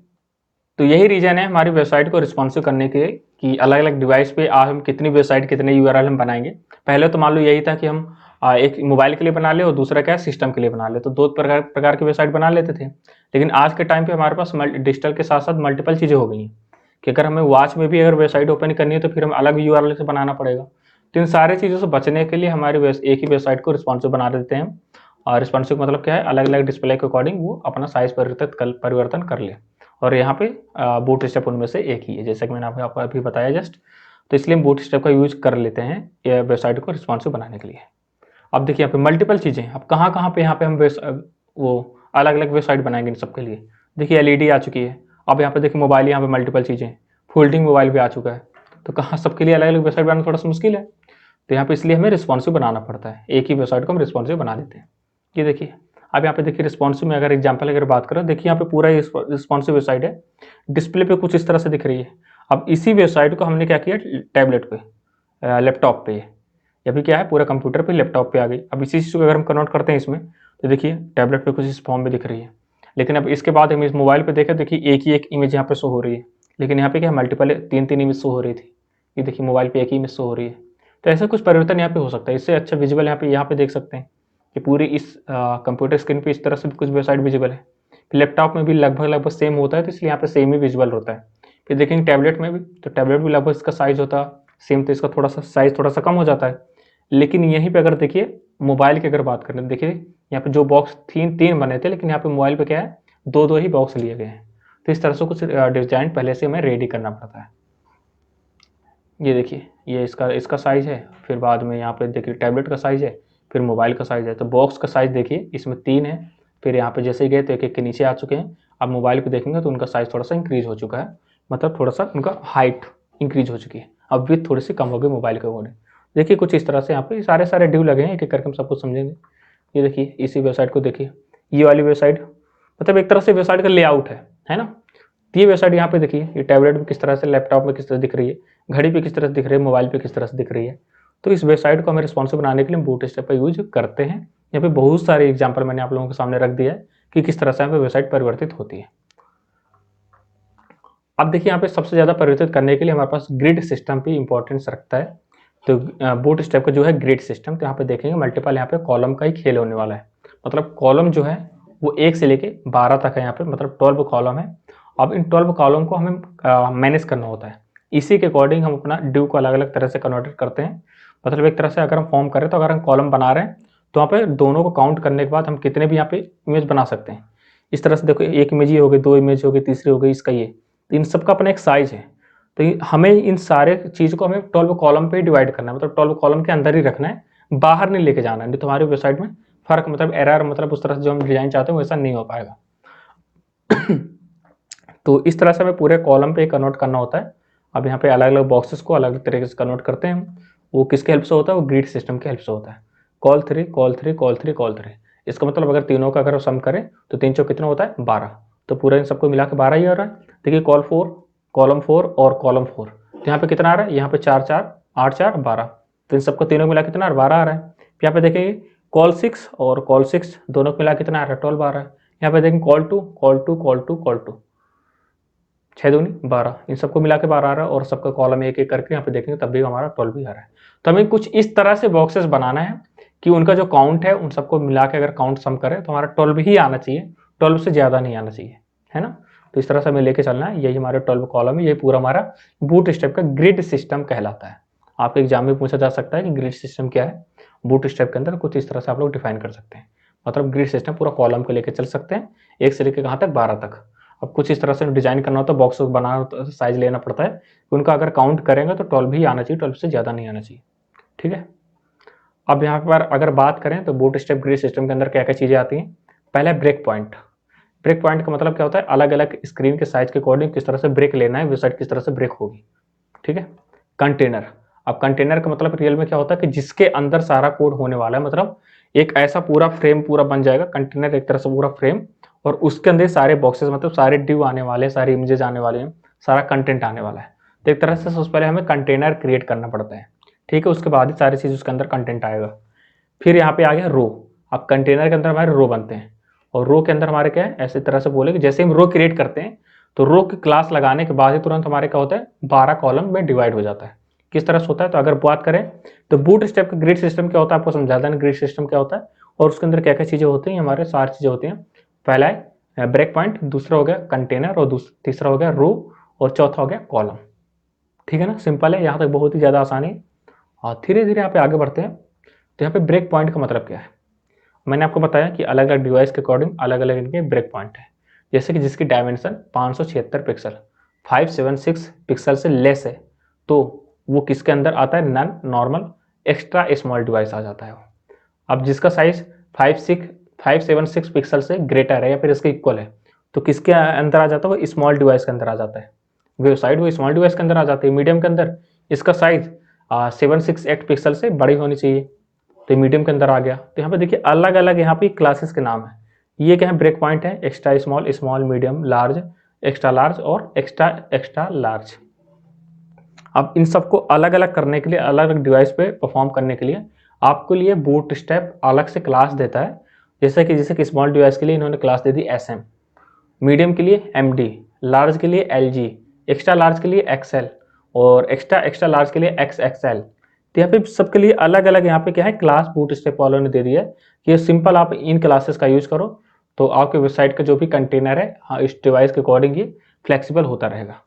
तो यही रीजन है हमारी वेबसाइट को रिस्पॉन्सिव करने के कि अलग अलग डिवाइस पे आज हम कितनी वेबसाइट, कितने यूआरएल हम बनाएंगे। पहले तो मान लो यही था कि हम एक मोबाइल के लिए बना ले और दूसरा क्या है सिस्टम के लिए बना ले, तो दो प्रकार की वेबसाइट बना लेते थे। लेकिन आज के टाइम पे हमारे पास डिजिटल के साथ साथ मल्टीपल चीज़ें हो गई हैं कि अगर हमें वॉच में भी अगर वेबसाइट ओपन करनी है तो फिर हम अलग यूआरएल से बनाना पड़ेगा। तो इन सारी चीज़ों से बचने के लिए हमारी एक ही वेबसाइट को रिस्पॉन्सिव बना देते हैं। और रिस्पॉन्सिव मतलब क्या है, अलग अलग डिस्प्ले के अकॉर्डिंग वो अपना साइज परिवर्तन कर ले। और यहाँ पे बूट स्टेप उनमें से एक ही है, जैसा कि मैंने आपको अभी बताया जस्ट। तो इसलिए हम बूट स्टेप का यूज कर लेते हैं ये वेबसाइट को रिस्पॉन्सिव बनाने के लिए। अब देखिए यहाँ पे मल्टीपल चीज़ें, अब कहाँ पे यहाँ पे हम वो अलग अलग वेबसाइट बनाएंगे इन सबके लिए। देखिए एलईडी आ चुकी है, अब यहाँ पे देखिए मोबाइल, यहाँ पे मल्टीपल चीज़ें, फोल्डिंग मोबाइल भी आ चुका है। तो कहाँ सबके लिए अलग अलग वेबसाइट बनाना थोड़ा सा मुश्किल है, तो यहाँ पे इसलिए हमें रिस्पॉन्सिव बनाना पड़ता है, एक ही वेबसाइट को हम रिस्पॉन्सिव बना देते हैं। ये देखिए, अब यहाँ पे देखिए रिस्पॉन्सिव में अगर एग्जाम्पल अगर बात करें, देखिए यहाँ पे पूरा रिस्पॉन्सिव वेबसाइट है, डिस्प्ले पे कुछ इस तरह से दिख रही है। अब इसी वेबसाइट को हमने क्या किया टैबलेट पे, लैपटॉप पे, या फिर क्या है पूरा कंप्यूटर पे, लैपटॉप पे आ गई। अब इसी चीज़ को अगर हम कन्वर्ट करते हैं इसमें, तो देखिए टैबलेट पे कुछ इस फॉर्म में दिख रही है। लेकिन अब इसके बाद हम इस मोबाइल पे देखें, देखिए एक ही एक इमेज यहाँ पे शो हो रही है, लेकिन यहाँ पे क्या मल्टीपल तीन तीन इमेज शो हो रही थी। ये देखिए मोबाइल पे एक ही इमेज शो हो रही है। तो ऐसा कुछ परिवर्तन यहाँ पे हो सकता है। इससे अच्छा विजुअल यहाँ पे देख सकते हैं कि पूरी इस कंप्यूटर स्क्रीन पे इस तरह से कुछ वेबसाइट विजिबल है। लैपटॉप में भी लगभग लगभग सेम होता है, तो इसलिए यहाँ पे सेम ही विजुअल होता है। फिर देखेंगे टैबलेट में भी, तो टैबलेट भी लगभग इसका साइज होता है सेम, तो इसका थोड़ा सा साइज थोड़ा सा कम हो जाता है। लेकिन यहीं पे अगर देखिए मोबाइल की अगर बात करें, देखिए यहाँ पे जो बॉक्स तीन बने थे, लेकिन यहाँ पे मोबाइल पे क्या है दो दो ही बॉक्स लिए गए हैं। तो इस तरह से कुछ डिजाइन पहले से हमें रेडी करना पड़ता है। ये देखिए ये इसका साइज है, फिर बाद में यहाँ पे देखिए टैबलेट का साइज है, फिर मोबाइल का साइज है। तो बॉक्स का साइज देखिए इसमें 3 है, फिर यहाँ पे जैसे ही गए तो एक एक के नीचे आ चुके हैं। अब मोबाइल पे देखेंगे तो उनका साइज थोड़ा सा इंक्रीज हो चुका है, मतलब थोड़ा सा उनका हाइट इंक्रीज हो चुकी है। अब विथ थोड़ी सी कम हो गई मोबाइल के अकॉर्डिंग। देखिए कुछ इस तरह से यहाँ पे सारे डिव लगे हैं, एक एक करके हम सब कुछ समझेंगे। ये देखिए इसी वेबसाइट को देखिए, ये वाली वेबसाइट मतलब एक तरह से वेबसाइट का लेआउट है ना। ये वेबसाइट यहाँ पे देखिए, ये टैबलेट में किस तरह से, लैपटॉप में किस तरह दिख रही है, घड़ी पे किस तरह से दिख रही है, मोबाइल पे किस तरह से दिख रही है। तो इस वेबसाइट को हमें रिस्पॉन्सिव बनाने के लिए बूट स्ट्रैप का यूज करते हैं। यहाँ पे बहुत सारे एग्जाम्पल मैंने आप लोगों के सामने रख दिया है कि किस तरह से यहाँ पे वेबसाइट परिवर्तित होती है। अब देखिए यहाँ पे सबसे ज़्यादा परिवर्तित करने के लिए हमारे पास ग्रिड सिस्टम पे इंपॉर्टेंस रखता है। तो बूट स्ट्रैप का जो है ग्रिड सिस्टम, तो यहाँ पे देखेंगे मल्टीपल यहाँ पे कॉलम का ही खेल होने वाला है। मतलब कॉलम जो है वो 1 से लेके 12 तक है यहाँ पे, मतलब 12 कॉलम है। अब इन 12 कॉलम को हमें मैनेज करना होता है। इसी के अकॉर्डिंग हम अपना ड्यू को अलग अलग तरह से कन्वर्ट करते हैं। मतलब एक तरह से अगर हम फॉर्म करें तो अगर हम कॉलम बना रहे हैं तो वहाँ पे दोनों को काउंट करने के बाद हम कितने भी यहाँ पे इमेज बना सकते हैं। इस तरह से देखो, एक इमेज ही हो गई, 2 इमेज हो गई, तीसरी हो गई, इसका ये, तो इन सबका अपना एक साइज है। तो हमें इन सारे चीज़ को हमें 12 कॉलम पे डिवाइड करना है, मतलब 12 कॉलम के अंदर ही रखना है, बाहर नहीं लेके जाना है। नहीं तो हमारी वेबसाइट में फर्क मतलब एरर, मतलब उस तरह से जो हम डिजाइन चाहते हैं वैसा नहीं हो पाएगा। तो इस तरह से हमें पूरे कॉलम पे कन्वर्ट करना होता है। अब यहाँ पे अलग अलग बॉक्सेस को अलग अलग तरीके से कन्वर्ट करते हैं हम। वो किसके हेल्प से होता है, वो ग्रिड सिस्टम के हेल्प से होता है। कॉल 3 कॉल 3 कॉल 3 कॉल 3, इसका मतलब अगर तीनों का अगर सम करें तो 3 चौक कितना होता है 12, तो पूरा इन सबको मिला के 12 ही आ रहा है। देखिए कॉल 4, कॉलम 4 और कॉलम 4, तो यहाँ पे कितना आ रहा है, यहाँ पे 4 4 8 4 12, तो इन सबको तीनों मिला कितना 12 आ रहा है। यहाँ पे देखिए कॉल 6 और कॉल 6 दोनों को मिला कितना आ रहा है, 12 आ रहा है। यहाँ पे देखेंगे कॉल 2 कॉल 2 कॉल 2 कॉल 2, 6 दूनी 12, इन सबको मिला के 12 आ रहा है और सबका कॉलम एक एक करके यहाँ पे देखेंगे तब भी हमारा 12 भी आ रहा है। तो हमें कुछ इस तरह से बॉक्सेस बनाना है कि उनका जो काउंट है उन सबको मिला के अगर काउंट सम करें तो हमारा 12 ही आना चाहिए, 12 से ज़्यादा नहीं आना चाहिए, है ना। तो इस तरह से हमें लेके चलना है। यही हमारे 12 कॉलम है, ये पूरा हमारा बूट स्टेप का ग्रिड सिस्टम कहलाता है। आपके एग्जाम में पूछा जा सकता है कि ग्रिड सिस्टम क्या है। बूट स्टेप के अंदर कुछ इस तरह से आप लोग डिफाइन कर सकते हैं। मतलब ग्रिड सिस्टम पूरा कॉलम को लेकर चल सकते हैं, 1 से लेकर कहाँ तक, 12 तक। अब कुछ इस तरह से डिजाइन करना होता है, बॉक्स बनाना होता है, साइज लेना पड़ता है। उनका अगर काउंट करेंगे तो 12 ही आना चाहिए, 12 से ज़्यादा नहीं आना चाहिए, ठीक है। अब यहाँ पर अगर बात करें तो बूट स्टेप ग्रिड सिस्टम के अंदर क्या क्या चीज़ें आती हैं। पहले ब्रेक पॉइंट। ब्रेक पॉइंट का मतलब क्या होता है, अलग अलग स्क्रीन के साइज के अकॉर्डिंग किस तरह से ब्रेक लेना है, वेबसाइट किस तरह से ब्रेक होगी, ठीक है। कंटेनर। अब कंटेनर का मतलब रियल में क्या होता है कि जिसके अंदर सारा कोड होने वाला है, मतलब एक ऐसा पूरा फ्रेम पूरा बन जाएगा कंटेनर, एक तरह से पूरा फ्रेम, और उसके अंदर सारे बॉक्सेस, मतलब सारे डिव आने वाले हैं, सारे इमेजेस आने वाले हैं, सारा कंटेंट आने वाला है। तो एक तरह से सबसे पहले हमें कंटेनर क्रिएट करना पड़ता है, ठीक है। उसके बाद ही सारी चीज़ उसके अंदर कंटेंट आएगा। फिर यहाँ पे आ गया रो। अब कंटेनर के अंदर हमारे रो बनते हैं, और रो के अंदर हमारे क्या है, ऐसी तरह से बोले कि जैसे हम रो क्रिएट करते हैं तो रो की क्लास लगाने के बाद ही तुरंत हमारे क्या होता है, 12 कॉलम में डिवाइड हो जाता है। किस तरह से होता है, तो अगर बात करें तो बूट स्टेप का ग्रिड सिस्टम क्या होता है, आपको समझा देना ग्रिड सिस्टम क्या होता है और उसके अंदर क्या क्या चीज़ें होती हैं। हमारे 4 चीज़ें होती हैं। पहला है ब्रेक पॉइंट, दूसरा हो गया कंटेनर, और तीसरा हो गया रो, और चौथा हो गया कॉलम, ठीक है ना। सिंपल है, यहाँ तक बहुत ही ज़्यादा आसानी है। और धीरे धीरे यहाँ पे आगे बढ़ते हैं। तो यहाँ पे ब्रेक पॉइंट का मतलब क्या है, मैंने आपको बताया कि अलग अलग डिवाइस के अकॉर्डिंग अलग अलग इनके ब्रेक पॉइंट है। जैसे कि जिसकी डायमेंशन 576 पिक्सल 576 पिक्सल से लेस है तो वो किसके अंदर आता है, नन नॉर्मल एक्स्ट्रा स्मॉल डिवाइस आ जाता है। अब जिसका साइज 576 पिक्सल से ग्रेटर है या फिर इसके इक्वल है तो किसके अंदर आ जाता है, वो स्मॉल डिवाइस के अंदर आ जाता है। वेबसाइट वो स्मॉल डिवाइस के अंदर आ जाती है। मीडियम के अंदर इसका साइज 768 पिक्सल से बड़ी होनी चाहिए तो मीडियम के अंदर आ गया। तो यहाँ पे देखिए अलग अलग यहाँ पे क्लासेस के नाम है। ये क्या है, ब्रेक पॉइंट है, extra small, small, medium, large, extra large और एक्स्ट्रा एक्स्ट्रा लार्ज। अब इन सबको अलग अलग करने के लिए, अलग अलग डिवाइस पे परफॉर्म करने के लिए आपके लिए बूट स्टेप अलग से क्लास देता है। जैसे कि स्मॉल डिवाइस के लिए इन्होंने क्लास दे दी SM, मीडियम के लिए MD, लार्ज के लिए LG, एक्स्ट्रा लार्ज के लिए XL और एक्स्ट्रा एक्स्ट्रा लार्ज के लिए XXL। तो यहाँ पे सबके लिए अलग अलग यहाँ पे क्या है, क्लास बूट स्टेप वालों ने दे दिया है कि ये सिंपल आप इन क्लासेस का यूज करो तो आपके वेबसाइट का जो भी कंटेनर है, हाँ, इस डिवाइस के अकॉर्डिंग ये फ्लेक्सिबल होता रहेगा।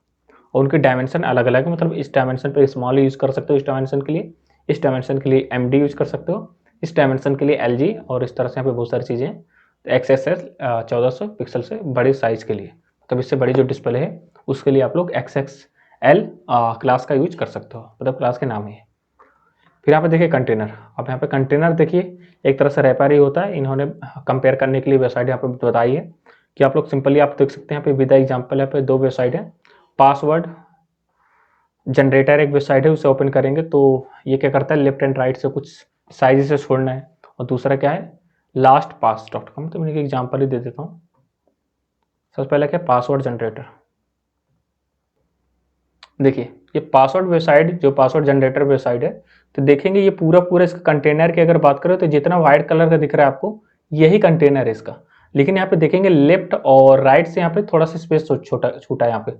और उनके डायमेंशन अलग अलग है, मतलब इस डायमेंशन पे स्मॉल यूज कर सकते हो, इस डायमेंशन के लिए, इस डायमेंशन के लिए MD यूज कर सकते हो, इस डायमेंशन के लिए LG, और इस तरह से यहाँ पे बहुत सारी चीज़ें हैं। XSL 1400 पिक्सल से बड़े साइज के लिए, मतलब इससे बड़ी जो डिस्प्ले है उसके लिए आप लोग XXL क्लास का यूज कर सकते हो, मतलब क्लास के नाम ही है। फिर यहाँ पे देखिए कंटेनर। अब यहाँ पे कंटेनर देखिए एक तरह से रैपर ही होता है। इन्होंने कंपेयर करने के लिए वेबसाइट यहाँ पे बताई है कि आप लोग सिंपली आप देख सकते हैं यहाँ पे विद एग्जाम्पल यहाँ पे 2 वेबसाइट है। पासवर्ड जनरेटर एक वेबसाइट है, उसे ओपन करेंगे तो ये क्या करता है, लेफ्ट एंड राइट से कुछ साइज से छोड़ना है। और दूसरा क्या है, lastpass.com। तो मैं एक एग्जाम्पल ही दे देता हूँ। सबसे पहले क्या, पासवर्ड जनरेटर। देखिए ये पासवर्ड वेबसाइट, जो पासवर्ड जनरेटर वेबसाइट है, तो देखेंगे ये पूरा पूरा इसका कंटेनर की अगर बात करें तो जितना व्हाइट कलर का दिख रहा है आपको यही कंटेनर है इसका। लेकिन यहाँ पे देखेंगे लेफ्ट और राइट से यहाँ पे थोड़ा सा स्पेस छोटा छूटा है। यहाँ पे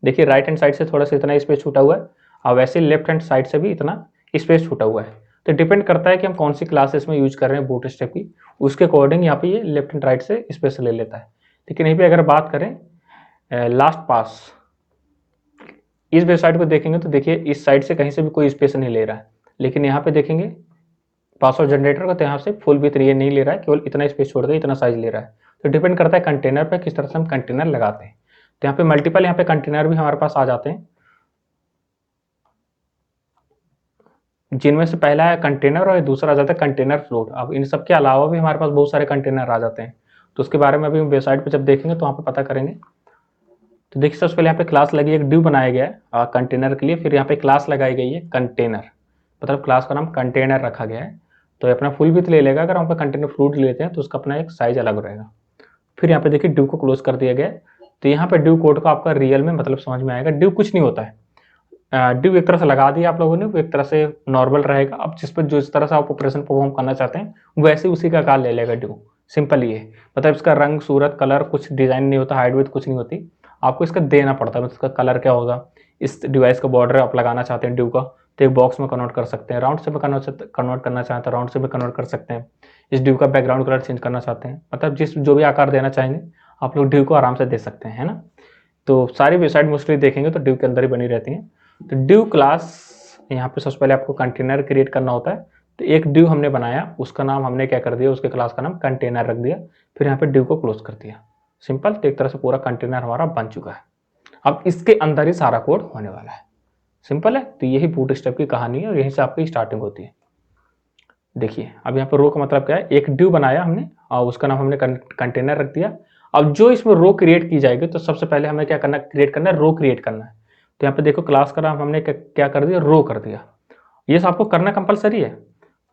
देखिए राइट हैंड साइड से थोड़ा सा इतना स्पेस छूटा हुआ है और वैसे लेफ्ट हैंड साइड से भी इतना स्पेस छूटा हुआ है। तो डिपेंड करता है कि हम कौन सी क्लासेस में यूज कर रहे हैं बूट स्टेप की, उसके अकॉर्डिंग यहाँ पे ये लेफ्ट एंड राइट से स्पेस ले लेता है। लेकिन यहीं पे अगर बात करें लास्ट पास, इस वेबसाइट को देखेंगे तो देखिए इस साइड से कहीं से भी कोई स्पेस नहीं ले रहा है। लेकिन यहाँ पे देखेंगे पासवर्ड जनरेटर का तो यहाँ से फुल विथ ये नहीं ले रहा है, केवल इतना स्पेस छोड़ के इतना साइज ले रहा है। तो डिपेंड करता है कंटेनर पे किस तरह से हम कंटेनर लगाते हैं। तो यहाँ पे मल्टीपल यहाँ पे कंटेनर भी हमारे पास आ जाते हैं, जिनमें से पहला है कंटेनर और दूसरा आ जाता है कंटेनर फ्लोट। अब इन सब के अलावा भी हमारे पास बहुत सारे कंटेनर आ जाते हैं, तो उसके बारे में अभी हम वेबसाइट पर जब देखेंगे तो वहाँ पे पता करेंगे। तो देखिए सबसे पहले यहाँ पे क्लास लगी, एक डिव बनाया गया है कंटेनर के लिए। फिर यहाँ पे क्लास लगाई गई है कंटेनर, मतलब क्लास का नाम कंटेनर रखा गया है। तो अपना फुल विथ ले लेगा। अगर हम पे कंटेनर फ्लूट लेते हैं तो उसका अपना एक साइज अलग रहेगा। फिर यहाँ पे देखिए डिव को क्लोज कर दिया गया है। तो यहाँ पे डिव कोड का आपका रियल में मतलब समझ में आएगा। डिव कुछ नहीं होता है, ड्यू एक तरह से लगा दिया आप लोगों ने, वो एक तरह से नॉर्मल रहेगा। अब जिस तरह से आप ऑपरेशन परफॉर्म करना चाहते हैं वैसे उसी का आकार ले लेगा ड्यू। सिंपल ये है, मतलब इसका रंग सूरत कलर कुछ डिजाइन नहीं होता, हाइट विड्थ कुछ नहीं होती, आपको इसका देना पड़ता है। मतलब इसका कलर क्या होगा, इस डिवाइस का बॉर्डर आप लगाना चाहते हैं ड्यू का, तो एक बॉक्स में कन्वर्ट कर सकते हैं, राउंड से भी कन्वर्ट करना चाहते हैं राउंड से भी कन्वर्ट कर सकते हैं, इस ड्यू का बैकग्राउंड कलर चेंज करना चाहते हैं, मतलब जिस जो भी आकार देना चाहेंगे आप लोग ड्यू को आराम से दे सकते हैं, है ना। तो सारी वेबसाइट मोस्टली देखेंगे तो ड्यू के अंदर ही बनी रहती हैं। तो ड्यू क्लास, यहाँ पे सबसे पहले आपको कंटेनर क्रिएट करना होता है। तो एक ड्यू हमने बनाया, उसका नाम हमने क्या कर दिया, उसके क्लास का नाम कंटेनर रख दिया, फिर यहाँ पे ड्यू को क्लोज कर दिया। सिंपल, तो एक तरह से पूरा कंटेनर हमारा बन चुका है। अब इसके अंदर ही सारा कोड होने वाला है। सिंपल है, तो यही बूटस्ट्रैप की कहानी है और यहीं से आपकी स्टार्टिंग होती है। देखिए अब यहाँ पर रो का मतलब क्या है, एक ड्यू बनाया हमने और उसका नाम हमने कंटेनर रख दिया। अब जो इसमें रो क्रिएट की जाएगी तो सबसे पहले हमें क्या करना है, क्रिएट करना है, रो क्रिएट करना है। तो यहाँ पे देखो क्लास का नाम हमने क्या कर दिया, रो कर दिया। ये आपको करना कंपलसरी है।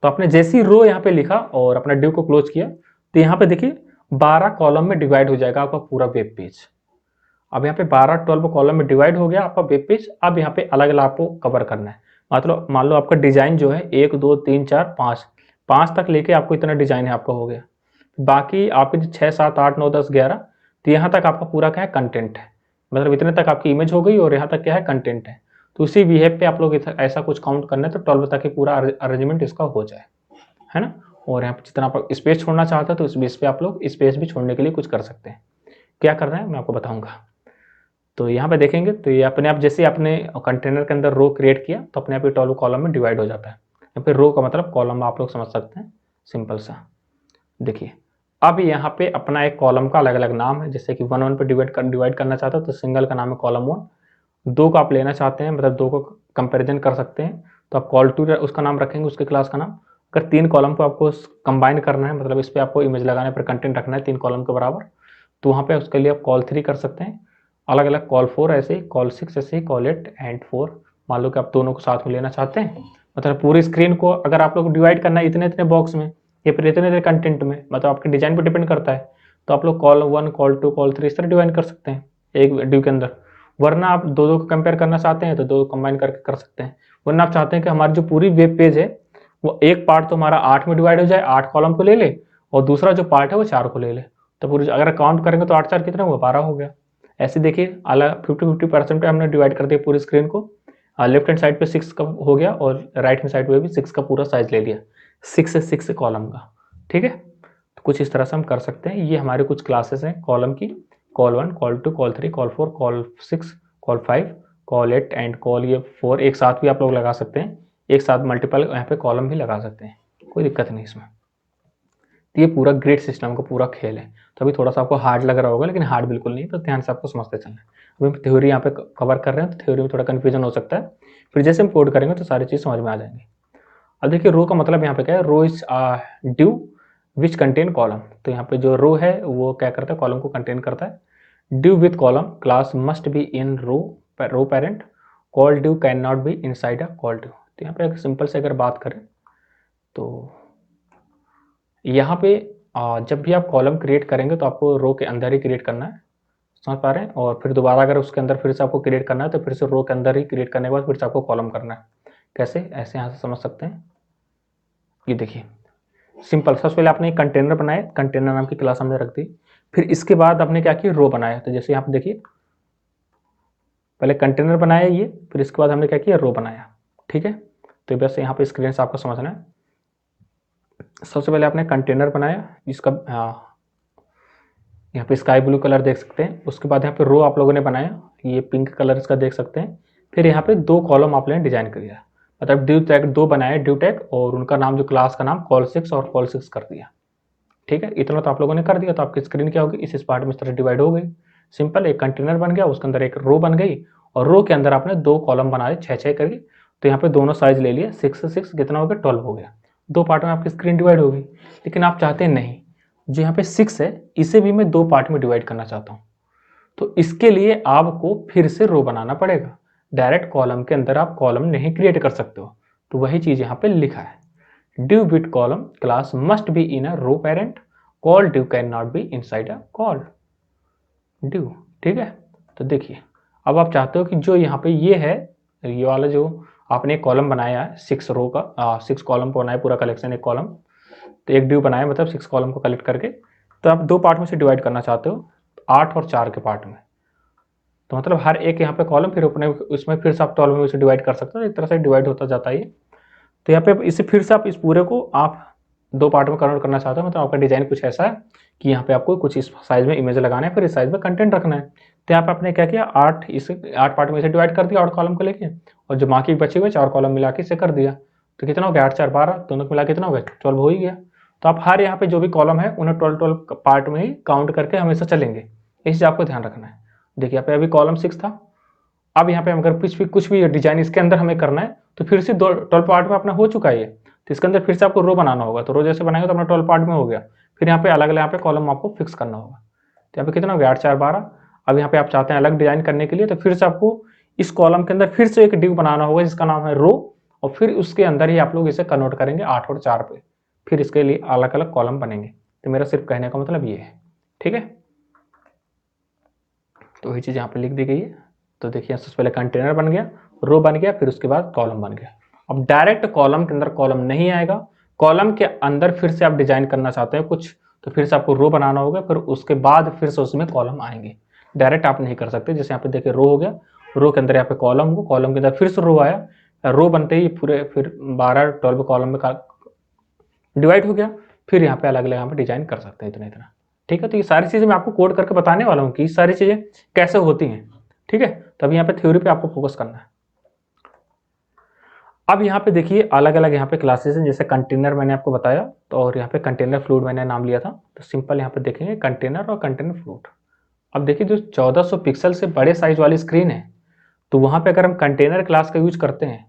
तो आपने जैसी रो यहाँ पे लिखा और अपना ड्यू को क्लोज किया, तो यहाँ पे देखिए 12 कॉलम में डिवाइड हो जाएगा आपका पूरा वेब पेज। अब यहाँ पे 12-12 कॉलम में डिवाइड हो गया आपका वेब पेज। अब यहाँ पे अलग अलग आपको कवर करना है। मतलब मान लो आपका डिजाइन जो है 1 2 3 4 5 5 तक लेके आपको इतना डिजाइन है आपका हो गया। बाकी आपके जो 6 7 8 9 10 11, तो यहाँ तक आपका पूरा क्या है, कंटेंट है। मतलब इतने तक आपकी इमेज हो गई और यहाँ तक क्या है, कंटेंट है। तो उसी वीहेप पे आप लोग ऐसा कुछ काउंट करना है तो 12 तक ही पूरा अरेंजमेंट इसका हो जाए, है ना। और यहाँ पे जितना आप स्पेस छोड़ना चाहते हैं तो इस बेस पे आप लोग स्पेस भी छोड़ने के लिए कुछ कर सकते हैं। क्या करना है मैं आपको बताऊंगा। तो यहाँ पे देखेंगे तो ये अपने आप जैसे आपने कंटेनर के अंदर रो क्रिएट किया तो अपने आप ये 12 कॉलम में डिवाइड हो जाता है। यहाँ पे रो का मतलब कॉलम आप लोग समझ सकते हैं, सिंपल सा। देखिए अब यहाँ पे अपना एक कॉलम का अलग अलग नाम है, जैसे कि 1 1 पे डिवाइड करना चाहता है तो सिंगल का नाम है कॉलम 1। 2 को आप लेना चाहते हैं, मतलब 2 को कंपेरिजन कर सकते हैं तो आप कॉल 2 उसका नाम रखेंगे, उसके क्लास का नाम। अगर 3 कॉलम को आपको कंबाइन करना है, मतलब इस पर आपको इमेज लगाने पर कंटेंट रखना है 3 कॉलम के बराबर, तो वहाँ पे उसके लिए आप कॉल 3 कर सकते हैं। अलग अलग कॉल 4 ऐसे ही, कॉल 6 ऐसे ही, कॉल 8 एंड 4। मान लो कि आप दोनों को साथ में लेना चाहते हैं, मतलब पूरी स्क्रीन को अगर आप लोग डिवाइड करना है इतने इतने बॉक्स में या फिर इतने इतने कंटेंट में, मतलब आपके डिजाइन पर डिपेंड करता है, तो आप लोग कॉल 1 कॉल 2 कॉल 3 इस तरह डिवाइड कर सकते हैं एक ड्यू के अंदर। वरना आप दो दो को कंपेयर करना चाहते हैं तो दो कंबाइन करके कर सकते हैं। वरना आप चाहते हैं कि हमारी जो पूरी वेब पेज है वो एक पार्ट तो हमारा 8 में डिवाइड हो जाए, 8 कॉलम को ले ले, और दूसरा जो पार्ट है वो 4 को ले ले। तो पूरी अगर काउंट करेंगे तो 8 4 कितना हुआ, 12 हो गया। ऐसे देखिए अलग 50-50% पे हमने डिवाइड कर दिया पूरी स्क्रीन को। लेफ्ट हैंड साइड पे 6 का हो गया और राइट हैंड साइड पे भी 6 का पूरा साइज ले लिया, 6 कॉलम का। ठीक है, तो कुछ इस तरह से हम कर सकते हैं। ये हमारे कुछ क्लासेस हैं कॉलम की, call 1 call 2 call 3 call 4 call 6 call 5 call 8 and call ये 4 एक साथ भी आप लोग लगा सकते हैं, एक साथ मल्टीपल यहाँ पे कॉलम भी लगा सकते हैं, कोई दिक्कत नहीं इसमें। तो ये पूरा ग्रिड सिस्टम का पूरा खेल है। तो अभी थोड़ा सा आपको हार्ड लग रहा होगा, लेकिन हार्ड बिल्कुल नहीं, तो ध्यान से आपको समझते चलना है। अभी हम थ्योरी यहाँ पे कवर कर रहे हैं तो थ्योरी में थोड़ा कन्फ्यूजन हो सकता है, फिर जैसे हम कोड करेंगे तो सारी चीज़ समझ में आ जाएंगी। अब देखिए रो का मतलब यहाँ पे क्या है, row is due which contain column. तो यहाँ पे जो रो है वो क्या करता है, कॉलम को कंटेन करता है। Div with column class must be in row parent, col div can not be inside a col div. तो यहाँ पे सिंपल से अगर बात करें तो यहाँ पे जब भी आप कॉलम क्रिएट करेंगे तो आपको रो के अंदर ही क्रिएट करना है, समझ पा रहे हैं। और फिर दोबारा अगर उसके अंदर फिर से आपको क्रिएट करना है तो फिर से रो के अंदर ही क्रिएट करने के बाद फिर से आपको कॉलम करना है। कैसे, ऐसे यहाँ से समझ सकते हैं। ये देखिए सिंपल, सबसे पहले आपने एक कंटेनर बनाया, कंटेनर नाम की क्लास हमने रख दी, फिर इसके बाद आपने क्या किया, रो बनाया। तो जैसे यहाँ पे देखिए पहले कंटेनर बनाया ये, फिर इसके बाद हमने क्या किया, रो बनाया। ठीक है, तो बस यहाँ पे स्क्रीन से आपको समझना है। सबसे पहले आपने कंटेनर बनाया जिसका यहाँ पे स्काई ब्लू कलर देख सकते हैं। उसके बाद यहाँ पे रो आप लोगों ने बनाया, ये पिंक कलर इसका देख सकते हैं। फिर यहाँ पे 2 कॉलम आपने डिजाइन कर दिया, मतलब ड्यू टैग 2 बनाए, ड्यू टैग और उनका नाम जो क्लास का नाम कॉल 6 और कॉल 6 कर दिया। ठीक है, इतना तो आप लोगों ने कर दिया। तो आपकी स्क्रीन क्या होगी, इस पार्ट में इस तरह डिवाइड हो गई। सिंपल, एक कंटेनर बन गया, उसके अंदर एक रो बन गई और रो के अंदर आपने 2 कॉलम बनाए 6 करके। तो यहाँ पे दोनों साइज ले लिए, 6 से 6 कितना हो गया, 12 हो गया। 2 पार्ट में आपकी स्क्रीन डिवाइड हो गई। लेकिन आप चाहते हैं नहीं, जो यहाँ पे 6 है इसे भी मैं 2 पार्ट में डिवाइड करना चाहता हूँ। तो इसके लिए आपको फिर से रो बनाना पड़ेगा। डायरेक्ट कॉलम के अंदर आप कॉलम नहीं क्रिएट कर सकते हो। तो वही चीज यहाँ पे लिखा है, div with column class must be in a row parent, col div can not be inside a col div. ठीक है, तो देखिए अब आप चाहते हो कि जो यहाँ पे ये है ये वाला जो आपने एक कॉलम बनाया है 6 रो का, 6 कॉलम को बनाया पूरा कलेक्शन एक कॉलम, तो एक ड्यू बनाया मतलब 6 कॉलम को कलेक्ट करके, तो आप 2 पार्ट में से डिवाइड करना चाहते हो 8 और 4 के पार्ट में। तो मतलब हर एक यहाँ पे कॉलम फिर अपने उसमें फिर से आप 12 में उसे डिवाइड कर सकते हो, एक तरह से डिवाइड होता जाता है ये। तो यहाँ पे इसे फिर से आप इस पूरे को आप 2 पार्ट में कन्वर्ट करना चाहते हो, मतलब आपका डिजाइन कुछ ऐसा है कि यहाँ पे आपको कुछ इस साइज में इमेज लगाना है, फिर इस साइज में कंटेंट रखना है। तो यहाँ पे आपने क्या किया, 8 पार्ट में इसे डिवाइड कर दिया 8 कॉलम को लेके, और जो बाकी बचे हुए 4 कॉलम मिला के इसे कर दिया। तो कितना हो गया, 8 4 12, दोनों को मिला कितना हो गया, 12 हो ही गया। तो आप हर यहाँ पे जो भी कॉलम है उन्हें 12 पार्ट में ही काउंट करके हमेशा चलेंगे, इस चीज आपको ध्यान रखना है। देखिए यहाँ पे अभी कॉलम 6 था, अब यहाँ पे अगर कुछ भी डिजाइन इसके अंदर हमें करना है तो फिर से 12 पार्ट में अपना हो चुका है ये, तो इसके अंदर फिर से आपको रो बनाना होगा। तो रो जैसे बनाएंगे तो अपना 12 पार्ट में हो गया, फिर यहाँ पे अलग अलग यहाँ पे कॉलम आपको फिक्स करना होगा। तो यहाँ पे कितना हो गया, 8 4 12। अब यहाँ पे आप चाहते हैं अलग डिजाइन करने के लिए, तो फिर से आपको इस कॉलम के अंदर फिर से एक डिव बनाना होगा जिसका नाम है रो, और फिर उसके अंदर ही आप लोग इसे कन्वर्ट करेंगे 8 और 4 पे, फिर इसके लिए अलग अलग कॉलम बनेंगे। तो मेरा सिर्फ कहने का मतलब ये है, ठीक है। तो वही चीज़ यहाँ पे लिख दी गई है। तो देखिए सबसे पहले कंटेनर बन गया, रो बन गया, फिर उसके बाद कॉलम बन गया। अब डायरेक्ट कॉलम के अंदर कॉलम नहीं आएगा, कॉलम के अंदर फिर से आप डिजाइन करना चाहते हैं कुछ, तो फिर से आपको रो बनाना होगा, फिर उसके बाद फिर से उसमें कॉलम आएंगे। डायरेक्ट आप नहीं कर सकते। जैसे यहाँ पे देखिए रो हो गया, रो के अंदर यहाँ पे कॉलम हो, कॉलम के अंदर फिर से रो आया, रो बनते ही पूरे फिर 12 कॉलम में डिवाइड हो गया, फिर यहाँ पे अलग अलग यहाँ पे डिजाइन कर सकते हैं इतना इतना, ठीक है। तो ये सारी चीजें मैं आपको कोड करके बताने वाला हूँ कि ये सारी चीजें कैसे होती हैं, ठीक है। तब यहाँ पे थ्योरी पे आपको फोकस करना है। अब यहाँ पे देखिए अलग अलग यहाँ पे क्लासेस हैं, जैसे कंटेनर मैंने आपको बताया, तो और यहाँ पे कंटेनर फ्लूइड मैंने नाम लिया था। तो सिंपल यहाँ पे देखेंगे कंटेनर और कंटेनर फ्लूइड। अब देखिए जो 1400 पिक्सल से बड़े साइज वाली स्क्रीन है, तो वहाँ पे अगर हम कंटेनर क्लास का यूज करते हैं,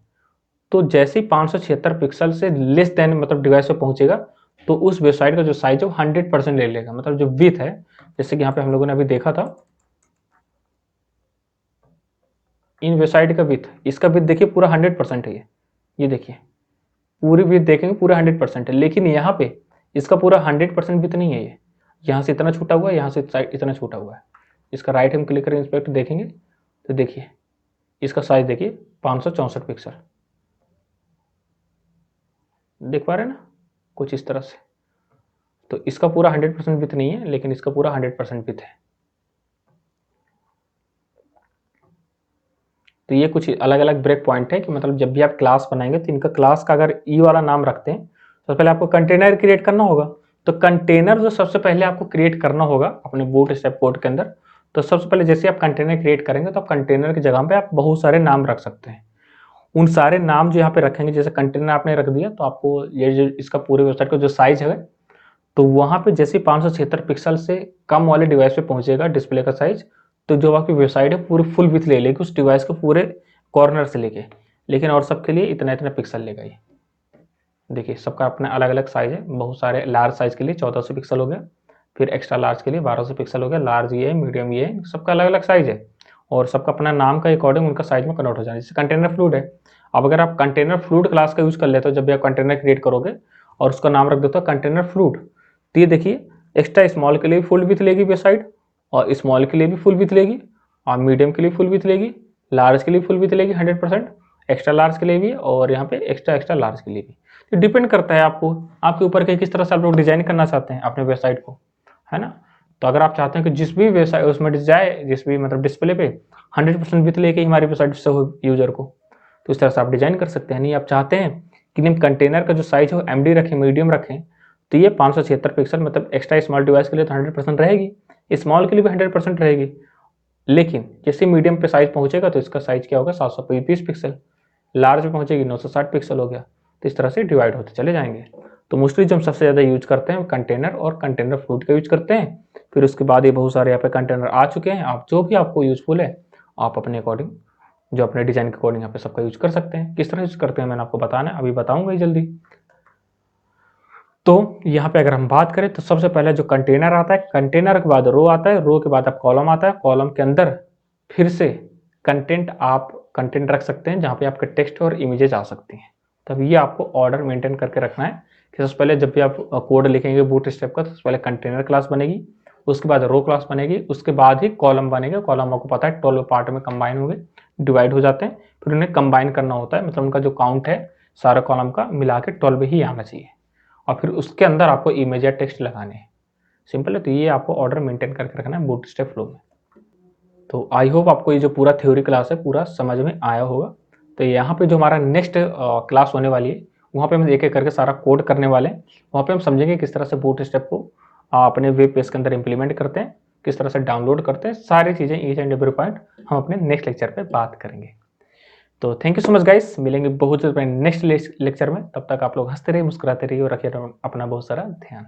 तो जैसे ही 576 पिक्सल से लेस देन मतलब डिवाइस पे पहुंचेगा, तो उस वेबसाइट का जो साइज है वो 100% ले लेगा। मतलब जो विड्थ है, जैसे कि यहाँ पे हम लोगों ने अभी देखा था इन वेबसाइट का विड्थ, इसका विड्थ देखिए पूरा 100% है। ये देखिए पूरी विड्थ देखेंगे पूरा 100% है, लेकिन यहाँ पे इसका पूरा 100% विड्थ नहीं है। ये यहाँ से इतना छूटा हुआ है, यहाँ से साइड इतना छूटा हुआ है। इसका राइट हम क्लिक करें इंस्पेक्ट देखेंगे, तो देखिए इसका साइज देखिए 564 पिक्सल, देख पा रहे हैं ना, कुछ इस तरह से। तो इसका पूरा 100% विड्थ नहीं है, लेकिन इसका पूरा 100% विड्थ है। तो ये कुछ अलग अलग ब्रेक पॉइंट है कि मतलब जब भी आप क्लास बनाएंगे तो इनका क्लास का अगर ई वाला नाम रखते हैं, तो पहले आपको कंटेनर क्रिएट करना होगा। तो कंटेनर जो सबसे पहले आपको क्रिएट करना होगा अपने बूटस्ट्रैप कोड के अंदर, तो सबसे पहले जैसे आप कंटेनर क्रिएट करेंगे तो आप कंटेनर की जगह पे आप बहुत सारे नाम रख सकते हैं। उन सारे नाम जो यहाँ पे रखेंगे, जैसे कंटेनर आपने रख दिया, तो आपको ये जो इसका पूरे वेबसाइट का जो साइज है, तो वहाँ पे जैसे 576 पिक्सल से कम वाले डिवाइस पे पहुंचेगा डिस्प्ले का साइज, तो जो आपकी वेबसाइट है पूरी फुल विथ ले लेगी उस डिवाइस को पूरे कॉर्नर से लेके, लेकिन और सबके लिए इतना इतना पिक्सल लेगा ये। देखिए सबका अपना अलग अलग साइज है, बहुत सारे लार्ज साइज के लिए 1400 पिक्सल हो गया, फिर एक्स्ट्रा लार्ज के लिए 1200 पिक्सल हो गया, लार्ज ये है, मीडियम ये है, सबका अलग अलग साइज है, और सबका अपना नाम का अकॉर्डिंग उनका साइज में कन्वर्ट हो जाए। जैसे कंटेनर फ्लूइड है, अब अगर आप कंटेनर फ्लूइड क्लास का यूज कर लेते हो जब भी आप कंटेनर क्रिएट करोगे और उसका नाम रख देते हो कंटेनर फ्लूइड, तो ये देखिए एक्स्ट्रा स्मॉल के लिए फुल विथ लेगी वेबसाइट, और स्मॉल के लिए भी फुल विथ लेगी, और मीडियम के लिए फुल विथ लेगी, लार्ज के लिए फुल विथ लेगी 100%, एक्स्ट्रा लार्ज के लिए भी, और यहाँ पे एक्स्ट्रा एक्स्ट्रा लार्ज के लिए भी। तो डिपेंड करता है आपको, आपके ऊपर कि किस तरह से आप लोग डिजाइन करना चाहते हैं अपने वेबसाइट को, है ना। तो अगर आप चाहते हैं कि जिस भी वेबसाइट उसमें जाए, जिस भी मतलब डिस्प्ले पे 100% विथ लेके हमारी वेबसाइट से हो यूजर को, तो इस तरह से आप डिजाइन कर सकते हैं। नहीं आप चाहते हैं कि नहीं कंटेनर का जो साइज हो एमडी रखें, मीडियम रखें, तो ये 576 पिक्सल मतलब एक्स्ट्रा स्मॉल डिवाइस के लिए तो 100% रहेगी, स्मॉल के लिए भी 100% रहेगी, लेकिन जैसे मीडियम पे साइज पहुंचेगा तो इसका साइज क्या होगा 720 पिक्सल, लार्ज पे पहुंचेगी 960 पिक्सल हो गया। तो इस तरह से डिवाइड होते चले जाएंगे। तो मोस्टली जो हम सबसे ज़्यादा यूज करते हैं कंटेनर और कंटेनर फ्लूइड का यूज करते हैं। फिर उसके बाद ये बहुत सारे यहाँ पे कंटेनर आ चुके हैं, आप जो भी आपको यूजफुल है आप अपने अकॉर्डिंग, जो अपने डिजाइन के अकॉर्डिंग यहाँ पे सबका यूज कर सकते हैं। किस तरह यूज करते हैं मैंने आपको बताना है, अभी बताऊंगा ही जल्दी। तो यहाँ पे अगर हम बात करें तो सबसे पहले जो कंटेनर आता है, कंटेनर के बाद रो आता है, रो के बाद आप कॉलम आता है, कॉलम के अंदर फिर से कंटेंट आप कंटेंट रख सकते हैं जहाँ पे आपके टेक्स्ट और इमेजेस आ सकती हैं। तब ये आपको ऑर्डर मेंटेन करके रखना है कि सबसे पहले जब भी आप कोड लिखेंगे बूटस्ट्रैप का, तो सबसे पहले कंटेनर क्लास बनेगी, उसके बाद रो क्लास बनेगी, उसके बाद ही कॉलम बनेगा। कॉलम आपको पता है 12 पार्ट में कंबाइन होंगे, डिवाइड हो जाते हैं, फिर उन्हें कंबाइन करना होता है, मतलब उनका जो काउंट है सारे कॉलम का मिला के 12 ही आना चाहिए, और फिर उसके अंदर आपको इमेज या टेक्स्ट लगाने हैं। सिंपल है। तो ये आपको ऑर्डर मेंटेन करके रखना है बूटस्ट्रैप फ्लो में। तो आई होप आपको ये जो पूरा थ्योरी क्लास है पूरा समझ में आया होगा। तो यहाँ पे जो हमारा नेक्स्ट क्लास होने वाली है, वहाँ पे हम एक एक करके सारा कोड करने वाले हैं। वहाँ पे हम समझेंगे किस तरह से बूटस्ट्रैप को अपने वेब पेज के अंदर इंप्लीमेंट करते हैं, किस तरह से डाउनलोड करते हैं, सारी चीज़ें ईच एंड एवरी पॉइंट हम अपने नेक्स्ट लेक्चर पे बात करेंगे। तो thank you so much guys, मिलेंगे बहुत जल्द नेक्स्ट लेक्चर में। तब तक आप लोग हंसते रहिए, मुस्कुराते रहिए और रखिए अपना बहुत सारा ध्यान।